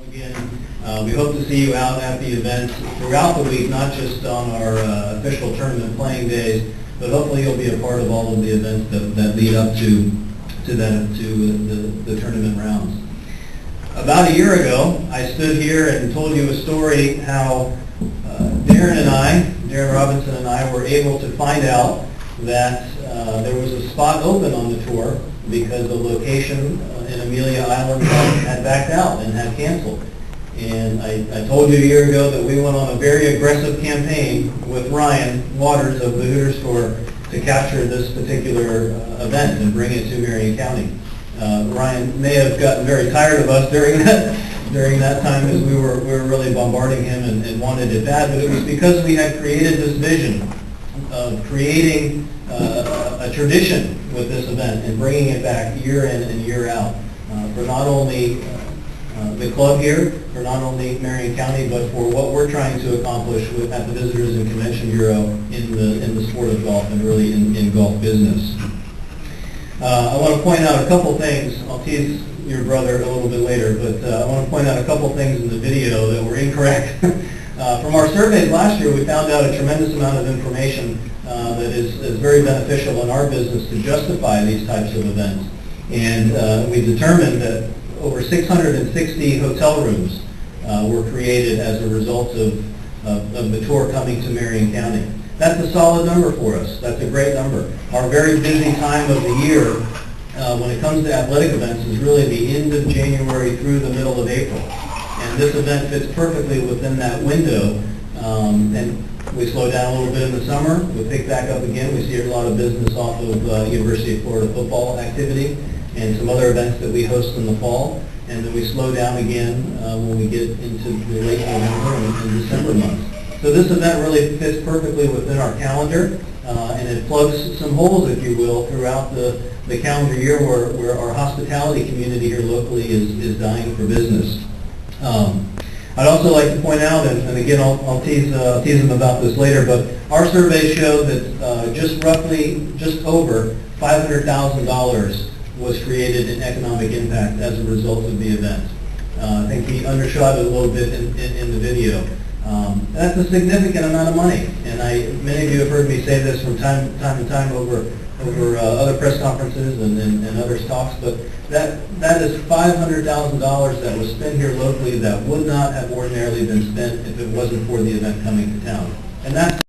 Again, we hope to see you out at the events throughout the week, not just on our official tournament playing days, but hopefully you'll be a part of all of the events that lead up to the tournament rounds. About a year ago, I stood here and told you a story how Darren Robinson and I were able to find out that there was a spot open on the tour because the location in Amelia Island had backed out and had canceled. And I told you a year ago that we went on a very aggressive campaign with Ryan Waters of the Hooters tour to capture this particular event and bring it to Marion County. Ryan may have gotten very tired of us during that time as we were really bombarding him and wanted it bad, but it was because we had created this vision of creating a tradition with this event and bringing it back year in and year out for not only the club here, for not only Marion County, but for what we're trying to accomplish at the Visitors and Convention Bureau in the sport of golf and really in golf business. I want to point out a couple things. I'll tease your brother a little bit later, but I want to point out a couple things in the video that were incorrect. From our surveys last year, we found out a tremendous amount of information that is very beneficial in our business to justify these types of events. And we determined that over 660 hotel rooms were created as a result of the tour coming to Marion County. That's a solid number for us. That's a great number. Our very busy time of the year when it comes to athletic events is really the end of January through the middle of April. And this event fits perfectly within that window. And we slow down a little bit in the summer. We pick back up again. We see a lot of business off of University of Florida football activity and some other events that we host in the fall. And then we slow down again when we get into the late November and December months. So this event really fits perfectly within our calendar, and it plugs some holes, if you will, throughout the calendar year where our hospitality community here locally is dying for business. I'd also like to point out, and again I'll tease them about this later, but our survey showed that just over $500,000 was created in economic impact as a result of the event. I think he undershot it a little bit in the video. That's a significant amount of money, and many of you have heard me say this from time to time over other press conferences and other talks, but that is $500,000 that was spent here locally that would not have ordinarily been spent if it wasn't for the event coming to town. And that's